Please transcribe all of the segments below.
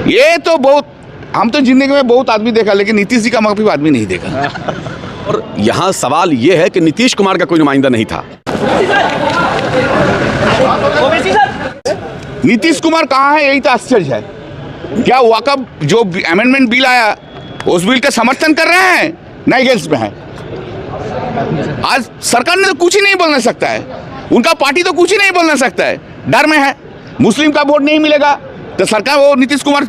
ये तो बहुत, हम तो जिंदगी में बहुत आदमी देखा, लेकिन नीतीश जी का मौका आदमी नहीं देखा। और यहाँ सवाल ये है कि नीतीश कुमार का कोई नुमाइंदा नहीं था। नीतीश कुमार कहाँ है, यही तो आश्चर्य है। क्या वक़्फ़ जो अमेंडमेंट बिल आया उस बिल का समर्थन कर रहे हैं, नहीं अगेंस्ट में है। आज सरकार ने तो कुछ ही नहीं बोलना सकता है, उनका पार्टी तो कुछ ही नहीं बोलना सकता है, डर में है। मुस्लिम का वोट नहीं मिलेगा तो सरकार, वो नीतीश कुमार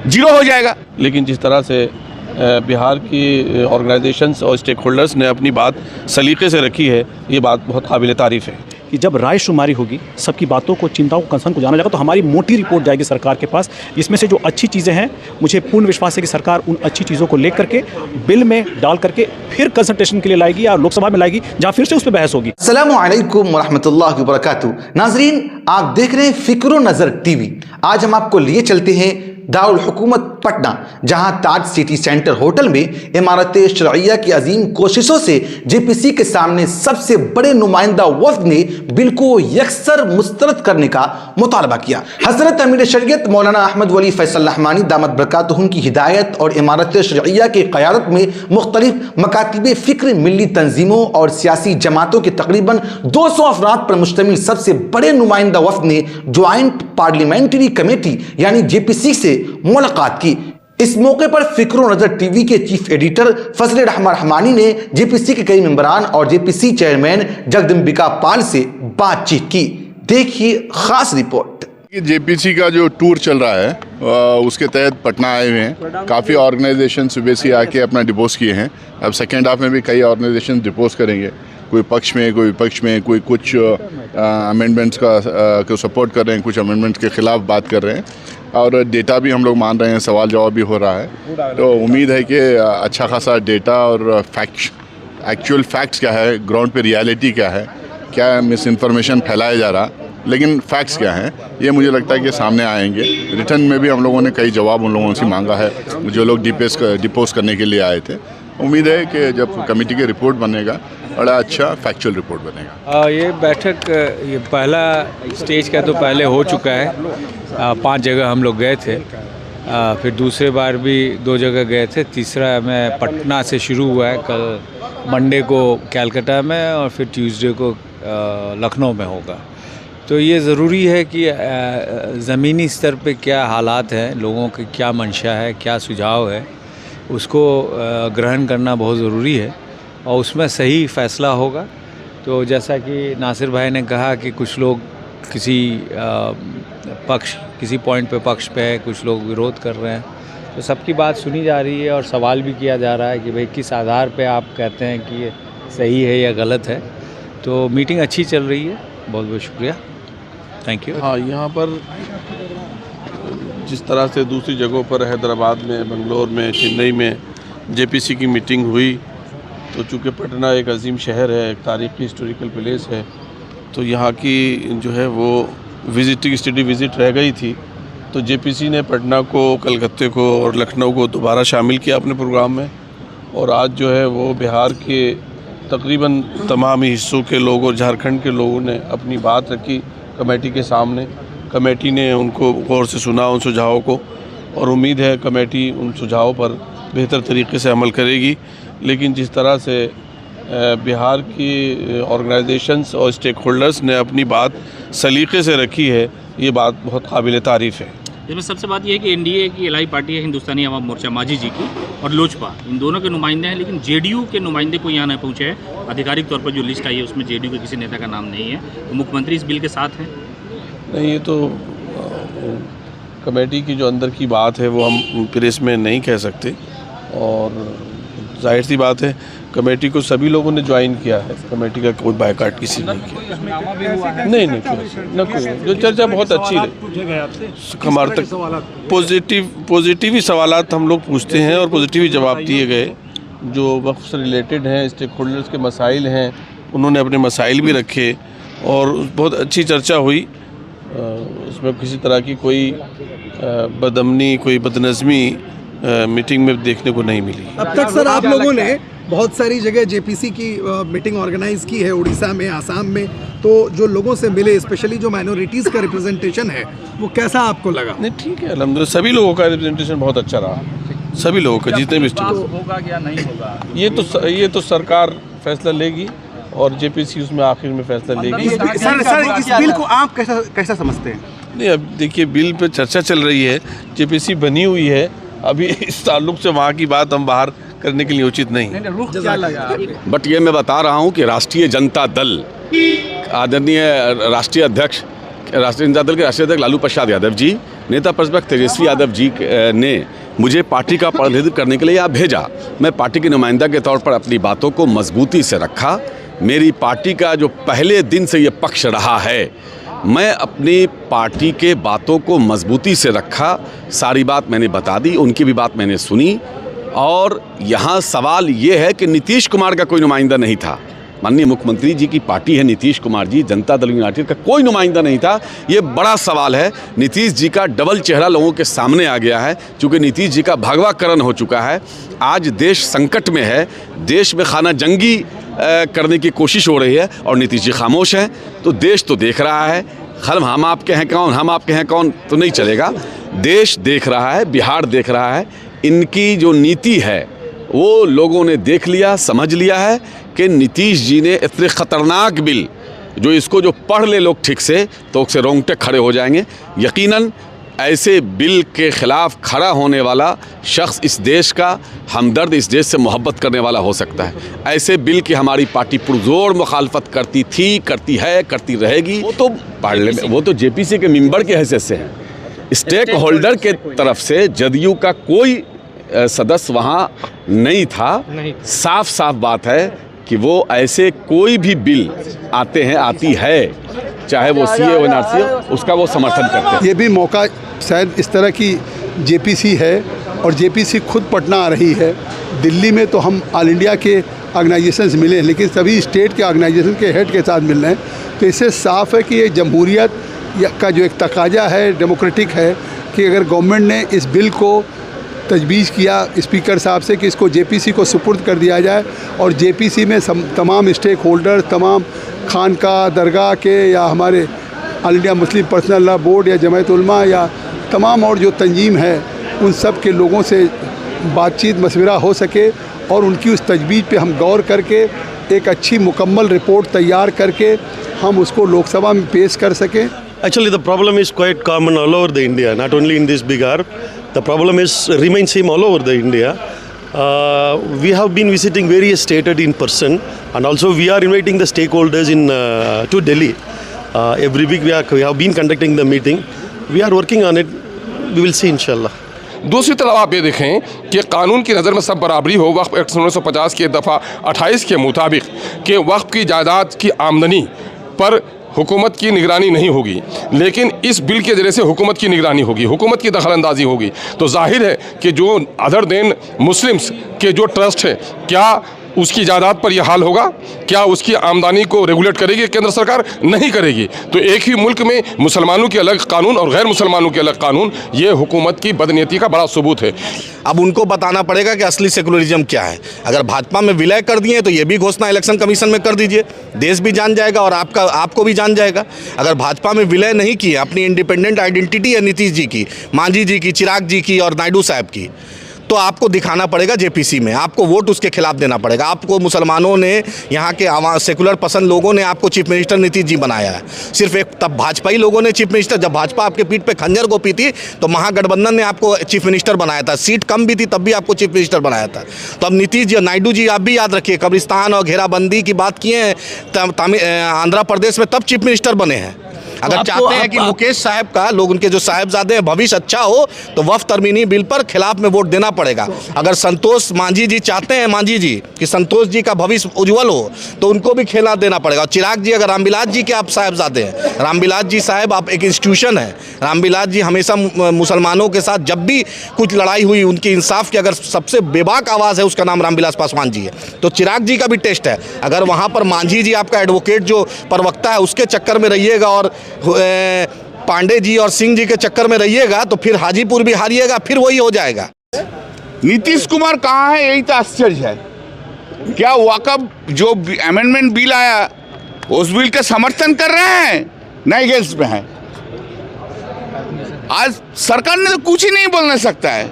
जीरो हो जाएगा। लेकिन जिस तरह से बिहार की ऑर्गेनाइजेशंस और स्टेक होल्डर्स ने अपनी बात सलीके से रखी है, ये बात बहुत काबिल तारीफ़ है। कि जब रायशुमारी होगी, सबकी बातों को, चिंताओं को, कंसर्न को जाना जाएगा, तो हमारी मोटी रिपोर्ट जाएगी सरकार के पास। इसमें से जो अच्छी चीज़ें हैं, मुझे पूर्ण विश्वास है कि सरकार उन अच्छी चीज़ों को लेकर के बिल में डाल करके फिर कंसल्टेशन के लिए लाएगी या लोकसभा में लाएगी, जहाँ फिर से उस पर बहस होगी। अस्सलामु अलैकुम वरहमतुल्लाहि वबरकातुहू। नाजरीन, आप देख रहे हैं फिक्रो नज़र टीवी। आज हम आपको लिए चलते हैं दारुल हुकूमत पटना, जहां ताज सिटी सेंटर होटल में इमारत शरइया की अजीम कोशिशों से जेपीसी के सामने सबसे बड़े नुमाइंदा वफ्द ने बिल को यकसर मुस्तरद करने का मुतालबा किया। हजरत अमीर शरीयत मौलाना अहमद वली फैसल रहमानी दामत बरकातुहुम की हिदायत और इमारत शरइया की क़यादत में मुख्तलिफ मकातिब फ़िक्र, मिली तंजीमों और सियासी जमातों के तकरीबन 200 अफराद पर मुश्तमिल सबसे बड़े नुमाइंदा वफ्द ने ज्वाइंट पार्लियामेंट्री कमेटी यानी जेपीसी से मुलाकात की। इस मौके पर फिक्रो नजर टीवी के चीफ एडिटर फजल रहमानी ने जेपीसी के कई मेंबरान और जेपीसी चेयरमैन जगदम्बिका पाल से बातचीत की। देखिए खास रिपोर्ट। जेपीसी का जो टूर चल रहा है उसके तहत पटना आए हुए हैं। काफ़ी ऑर्गेनाइजेशन सुबह से आके अपना डिपोज किए हैं। अब सेकेंड हाफ में भी कई ऑर्गेनाइजेशन डिपोज करेंगे, कोई पक्ष में, कोई विपक्ष में, कोई कुछ अमेंडमेंट्स को सपोर्ट कर रहे हैं, कुछ अमेंडमेंट्स के ख़िलाफ़ बात कर रहे हैं, और डेटा भी हम लोग मान रहे हैं, सवाल जवाब भी हो रहा है। तो उम्मीद है कि अच्छा खासा डेटा और एक्चुअल फैक्ट्स क्या है, ग्राउंड पे रियलिटी क्या है, क्या मिस इन्फॉर्मेशन फैलाया जा रहा, लेकिन फैक्ट्स क्या हैं, ये मुझे लगता है कि सामने आएंगे। रिटर्न में भी हम लोगों ने कई जवाब उन लोगों से मांगा है जो लोग डिपोज करने के लिए आए थे। उम्मीद है कि जब कमेटी की रिपोर्ट बनेगा, बड़ा अच्छा फैक्चुअल रिपोर्ट बनेगा। ये बैठक, ये पहला स्टेज का तो पहले हो चुका है। 5 जगह हम लोग गए थे, फिर दूसरे बार भी 2 जगह गए थे, तीसरा में पटना से शुरू हुआ है। कल मंडे को कैलकाटा में और फिर ट्यूसडे को लखनऊ में होगा। तो ये ज़रूरी है कि ज़मीनी स्तर पे क्या हालात हैं, लोगों की क्या मंशा है, क्या सुझाव है, उसको ग्रहण करना बहुत ज़रूरी है और उसमें सही फ़ैसला होगा। तो जैसा कि नासिर भाई ने कहा कि कुछ लोग किसी पॉइंट पे पक्ष पे है, कुछ लोग विरोध कर रहे हैं, तो सबकी बात सुनी जा रही है और सवाल भी किया जा रहा है कि भाई किस आधार पे आप कहते हैं कि ये सही है या गलत है। तो मीटिंग अच्छी चल रही है, बहुत बहुत शुक्रिया, थैंक यू। हाँ, यहाँ पर जिस तरह से दूसरी जगहों पर हैदराबाद में, बेंगलोर में, चेन्नई में जेपीसी की मीटिंग हुई, तो चूँकि पटना एक अजीम शहर है, एक तारीख़ी हिस्टोरिकल प्लेस है, तो यहाँ की जो है वो विजिटिंग स्टडी विज़िट रह गई थी। तो जेपीसी ने पटना को, कलकत्ते को और लखनऊ को दोबारा शामिल किया अपने प्रोग्राम में, और आज जो है वो बिहार के तकरीबन तमाम हिस्सों के लोग और झारखंड के लोगों ने अपनी बात रखी कमेटी के सामने। कमेटी ने उनको गौर से सुना, उन सुझावों को, और उम्मीद है कमेटी उन सुझावों पर बेहतर तरीके से अमल करेगी। लेकिन जिस तरह से बिहार की ऑर्गेनाइजेशंस और स्टेक होल्डर्स ने अपनी बात सलीके से रखी है, ये बात बहुत काबिल तारीफ़ है। इसमें सबसे बात यह है कि एनडीए की एलआई पार्टी है, हिंदुस्तानी अवाम मोर्चा मांझी जी की, और लोजपा, इन दोनों के नुमाइंदे हैं, लेकिन जेडीयू के नुमाइंदे को यहाँ नहीं पहुँचे हैं। आधिकारिक तौर पर जो लिस्ट आई है उसमें जेडीयू के किसी नेता का नाम नहीं है। तो मुख्यमंत्री इस बिल के साथ हैं? नहीं, ये तो कमेटी की जो अंदर की बात है वो हम प्रेस में नहीं कह सकते, और जाहिर सी बात है कमेटी को सभी लोगों ने ज्वाइन किया है। कमेटी का कोई बायकाट किसी ने नहीं किया। नहीं, जो चर्चा बहुत अच्छी रही, हमारे तक पॉजिटिव ही सवालात हम लोग पूछते हैं और पॉजिटिव ही जवाब दिए गए। जो वक्फ से रिलेटेड हैं, स्टेक होल्डर्स के मसाइल हैं, उन्होंने अपने मसाइल भी रखे और बहुत अच्छी चर्चा हुई। उसमें किसी तरह की कोई बदअमनी, कोई बदनज़मी मीटिंग में देखने को नहीं मिली। अब तक सर आप लोगों ने बहुत सारी जगह जेपीसी की मीटिंग ऑर्गेनाइज की है, उड़ीसा में, आसाम में, तो जो लोगों से मिले, स्पेशली जो माइनॉरिटीज़ का रिप्रेजेंटेशन है, वो कैसा आपको लगा? नहीं ठीक है, अल्हम्दुलिल्लाह सभी लोगों का रिप्रेजेंटेशन बहुत अच्छा रहा, सभी लोगों का, जितने भी स्टेट होगा या नहीं होगा ये तो सरकार फैसला लेगी और जेपीसी उसमें आखिर में फैसला लेगी। सर इस बिल को आप कैसा समझते हैं? नहीं, अब देखिए बिल पे चर्चा चल रही है, जेपीसी बनी हुई है, अभी इस ताल्लुक से वहाँ की बात हम बाहर करने के लिए उचित नहीं है। रुख क्या लगा? बट ये मैं बता रहा हूँ कि राष्ट्रीय जनता दल, आदरणीय राष्ट्रीय अध्यक्ष, राष्ट्रीय जनता दल के राष्ट्रीय अध्यक्ष लालू प्रसाद यादव जी, नेता प्रतिपक्ष तेजस्वी यादव जी ने मुझे पार्टी का प्रतिनिधित्व करने के लिए यहाँ भेजा। मैं पार्टी के नुमाइंदा के तौर पर अपनी बातों को मजबूती से रखा। मेरी पार्टी का जो पहले दिन से ये पक्ष रहा है, मैं अपनी पार्टी के बातों को मजबूती से रखा। सारी बात मैंने बता दी, उनकी भी बात मैंने सुनी। और यहाँ सवाल ये है कि नीतीश कुमार का कोई नुमाइंदा नहीं था। माननीय मुख्यमंत्री जी की पार्टी है नीतीश कुमार जी, जनता दल यूनाइटेड का कोई नुमाइंदा नहीं था। ये बड़ा सवाल है। नीतीश जी का डबल चेहरा लोगों के सामने आ गया है, क्योंकि नीतीश जी का भगवाकरण हो चुका है। आज देश संकट में है, देश में खाना जंगी करने की कोशिश हो रही है और नीतीश जी खामोश हैं। तो देश तो देख रहा है, हम आपके हैं कौन, हम आपके हैं कौन तो नहीं चलेगा। देश देख रहा है, बिहार देख रहा है। इनकी जो नीति है वो लोगों ने देख लिया, समझ लिया है कि नीतीश जी ने इतने ख़तरनाक बिल, जो इसको जो पढ़ ले लोग ठीक से तो उससे रोंगटे खड़े हो जाएंगे। यकीनन ऐसे बिल के ख़िलाफ़ खड़ा होने वाला शख्स इस देश का हमदर्द, इस देश से मोहब्बत करने वाला हो सकता है। ऐसे बिल की हमारी पार्टी पुरजोर मुखालफत करती थी, करती है, करती रहेगी। वो तो पार्लियामेंट, वो तो जेपीसी के मेंबर के हैसियत से है। स्टेक होल्डर के तरफ से जदयू का कोई सदस्य वहाँ नहीं था। साफ साफ बात है कि वो ऐसे कोई भी बिल आते हैं, आती है, चाहे वो सीए हो एनआरसी हो, उसका वो समर्थन करते हैं। ये भी मौका शायद इस तरह की जेपीसी है और जेपीसी खुद पटना आ रही है। दिल्ली में तो हम ऑल इंडिया के ऑर्गेनाइजेशंस मिले हैं, लेकिन सभी स्टेट के ऑर्गेनाइजेशन के हेड के साथ मिल रहे हैं। तो इससे साफ है कि ये जमहूरियत का जो एक तकाजा है, डेमोक्रेटिक है, कि अगर गवर्नमेंट ने इस बिल को तजवीज़ किया स्पीकर साहब से कि इसको जेपीसी को सुपुर्द कर दिया जाए और जेपीसी में तमाम स्टेक होल्डर, तमाम खानका, दरगाह के या हमारे all India Muslim personal law board या जमायत उलमा या तमाम और जो तंजीम है, उन सब के लोगों से बातचीत मशवरा हो सके और उनकी उस तजवीज़ पे हम गौर करके एक अच्छी मुकम्मल रिपोर्ट तैयार करके हम उसको लोकसभा में पेश कर सकें। Actually, the problem is quite common all over the India, not only in this Bihar. The problem remains same all over the India. We have been visiting various states in person, and also we are inviting the stakeholders to Delhi. Every week we have been conducting the meeting. We are working on it. We will see, inshallah. दूसरी तरफ आप ये देखें कि कानून की नज़र में सब बराबरी हो। वक्फ एक्ट 1950 के दफ़ा 28 के मुताबिक कि वक्फ की जायदाद की आमदनी पर हुकूमत की निगरानी नहीं होगी, लेकिन इस बिल के ज़रिए से हुकूमत की निगरानी होगी, हुकूमत की दखलंदाजी होगी। तो जाहिर है कि जो अदर देन मुस्लिम्स के जो ट्रस्ट है, क्या उसकी जायदाद पर यह हाल होगा? क्या उसकी आमदनी को रेगुलेट करेगी केंद्र सरकार? नहीं करेगी। तो एक ही मुल्क में मुसलमानों के अलग कानून और गैर मुसलमानों के अलग कानून, ये हुकूमत की बदनीयती का बड़ा सबूत है। अब उनको बताना पड़ेगा कि असली सेकुलरिज्म क्या है। अगर भाजपा में विलय कर दिए तो ये भी घोषणा इलेक्शन कमीशन में कर दीजिए, देश भी जान जाएगा और आपको भी जान जाएगा। अगर भाजपा में विलय नहीं किए, अपनी इंडिपेंडेंट आइडेंटिटी है नीतीश जी की, मांझी जी की, चिराग जी की और नायडू साहब की, तो आपको दिखाना पड़ेगा जेपीसी में, आपको वोट उसके खिलाफ देना पड़ेगा। आपको मुसलमानों ने, यहाँ के सेकुलर पसंद लोगों ने आपको चीफ मिनिस्टर नीतीश जी बनाया है। सिर्फ एक तब भाजपा ही लोगों ने चीफ मिनिस्टर, जब भाजपा आपके पीठ पे खंजर गोपी थी तो महागठबंधन ने आपको चीफ मिनिस्टर बनाया था। सीट कम भी थी तब भी आपको चीफ मिनिस्टर बनाया था। तो अब नीतीश जी, नायडू जी, आप भी याद रखिए, कब्रिस्तान और घेराबंदी की बात किए हैं आंध्र प्रदेश में, तब चीफ मिनिस्टर बने हैं। अगर चाहते हैं कि मुकेश साहब का, लोग उनके जो साहबजादे हैं, भविष्य अच्छा हो, तो वक्फ तरमीमी बिल पर खिलाफ में वोट देना पड़ेगा। अगर संतोष मांझी जी चाहते हैं, मांझी जी, कि संतोष जी का भविष्य उज्जवल हो, तो उनको भी खेला देना पड़ेगा। और चिराग जी, अगर रामविलास जी के आप साहबजादे हैं, रामविलास जी साहब आप एक इंस्टीट्यूशन है, रामविलास जी हमेशा मुसलमानों के साथ जब भी कुछ लड़ाई हुई, उनकी इंसाफ की अगर सबसे बेबाक आवाज़ है, उसका नाम रामविलास पासवान जी है। तो चिराग जी का भी टेस्ट है। अगर वहाँ पर मांझी जी आपका एडवोकेट जो प्रवक्ता है, उसके चक्कर में रहिएगा और पांडे जी और सिंह जी के चक्कर में रहिएगा, तो फिर हाजीपुर भी हारिएगा, फिर वही हो जाएगा। नीतीश कुमार कहाँ है, यही तो आश्चर्य है। क्या वक़्फ़ जो अमेंडमेंट बिल आया उस बिल का समर्थन कर रहे हैं, नहीं अगेंस्ट में है? आज सरकार ने तो कुछ ही नहीं बोलना सकता है,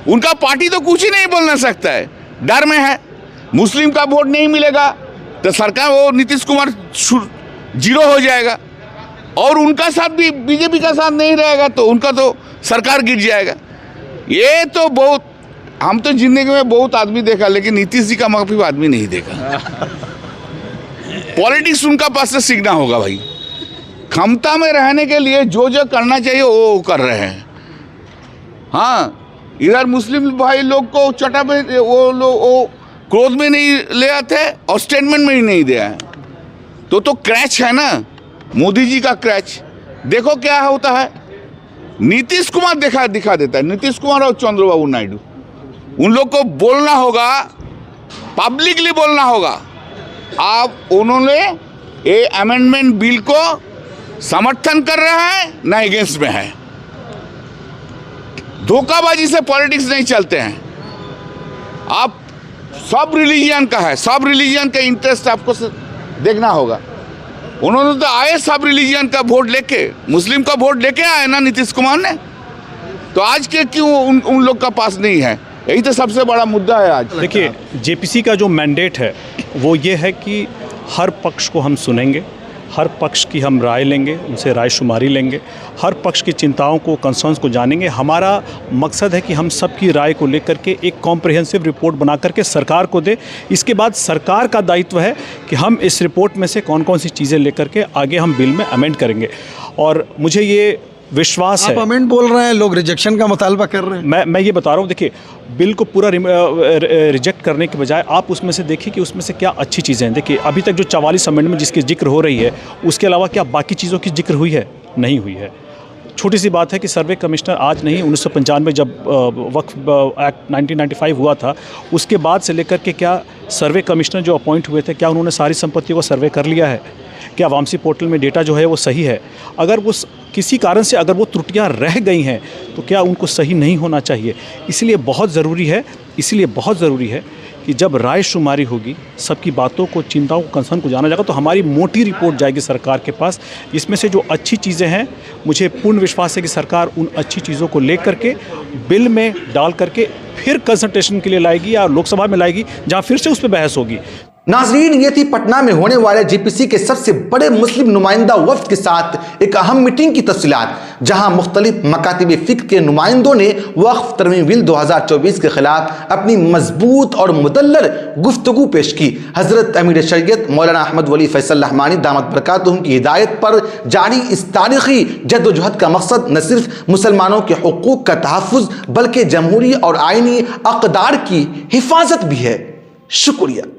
उनका पार्टी तो कुछ ही नहीं बोलना सकता है, डर में है। मुस्लिम का वोट नहीं मिलेगा तो सरकार वो नीतीश कुमार जीरो हो जाएगा, और उनका साथ भी बीजेपी का साथ नहीं रहेगा तो उनका तो सरकार गिर जाएगा। ये तो बहुत, हम तो जिंदगी में बहुत आदमी देखा लेकिन नीतीश जी का मौका आदमी नहीं देखा। पॉलिटिक्स उनका पास से सीखना होगा भाई। क्षमता में रहने के लिए जो जो करना चाहिए वो कर रहे हैं। हाँ, इधर मुस्लिम भाई लोग को चटा में वो क्रोध में नहीं ले आते और स्टेटमेंट में ही नहीं दिया है, तो क्रैच है ना, मोदी जी का क्रैच। देखो क्या होता है, नीतीश कुमार दिखा देता है, नीतीश कुमार और चंद्रबाबू नायडू, उन लोग को बोलना होगा, पब्लिकली बोलना होगा, आप उन्होंने ये अमेंडमेंट बिल को समर्थन कर रहा है ना अगेंस्ट में है। धोखाबाजी से पॉलिटिक्स नहीं चलते हैं। आप सब रिलीजियन का है, सब रिलीजियन का इंटरेस्ट आपको देखना होगा। उन्होंने तो आए सब रिलीजियन का वोट लेके, मुस्लिम का वोट लेके आए ना नीतीश कुमार ने, तो आज के क्यों उन लोग का पास नहीं है? यही तो सबसे बड़ा मुद्दा है आज। देखिए, जेपीसी का जो मैंडेट है वो ये है कि हर पक्ष को हम सुनेंगे, हर पक्ष की हम राय लेंगे, उनसे राय शुमारी लेंगे, हर पक्ष की चिंताओं को, कंसर्न्स को जानेंगे। हमारा मकसद है कि हम सबकी राय को लेकर के एक कॉम्प्रिहेंसिव रिपोर्ट बना करके सरकार को दे। इसके बाद सरकार का दायित्व है कि हम इस रिपोर्ट में से कौन कौन सी चीज़ें लेकर के आगे हम बिल में अमेंड करेंगे। और मुझे ये विश्वास है। आप अमेंड बोल रहे हैं, लोग रिजेक्शन का मुतालबा कर रहे हैं। मैं ये बता रहा हूँ, देखिए, बिल को पूरा रिजेक्ट करने के बजाय आप उसमें से देखिए कि उसमें से क्या अच्छी चीज़ें हैं। देखिए, अभी तक जो 44 अमेंडमेंट जिसकी जिक्र हो रही है, उसके अलावा क्या बाकी चीज़ों की जिक्र हुई है? नहीं हुई है। छोटी सी बात है कि सर्वे कमिश्नर आज नहीं, 1995 जब वक्फ एक्ट 1995 हुआ था, उसके बाद से लेकर के क्या सर्वे कमिश्नर जो अपॉइंट हुए थे, क्या उन्होंने सारी संपत्तियों को सर्वे कर लिया है? क्या वामसी पोर्टल में डेटा जो है वो सही है? अगर वो किसी कारण से अगर वो त्रुटियां रह गई हैं तो क्या उनको सही नहीं होना चाहिए? इसलिए बहुत ज़रूरी है कि जब राय शुमारी होगी, सबकी बातों को, चिंताओं को, कंसर्न को जाना जाएगा, तो हमारी मोटी रिपोर्ट जाएगी सरकार के पास। इसमें से जो अच्छी चीज़ें हैं, मुझे पूर्ण विश्वास है कि सरकार उन अच्छी चीज़ों को लेकर के बिल में डाल करके फिर कंसल्टेशन के लिए लाएगी या लोकसभा में लाएगी, जहाँ फिर से उस पर बहस होगी। नाजरीन, ये थी पटना में होने वाले जेपीसी के सबसे बड़े मुस्लिम नुमाइंदा वफ्द के साथ एक अहम मीटिंग की तफसीलात, जहां मुख्तलिफ मकातिब फ़िक्र के नुमाइंदों ने वक्फ तरमीम बिल 2024 के खिलाफ अपनी मजबूत और मुदल्लर गुफ्तगू पेश की। हजरत अमीर शरीयत मौलाना अहमद वली फैसल रहमानी दामत बरकातुहुम की हिदायत पर जारी इस तारीखी जद्दोजहद का मकसद न सिर्फ मुसलमानों के हुकूक का तहफ़्फ़ुज़ बल्कि जमहूरी और आइनी अक़दार की हिफाजत भी है। शुक्रिया।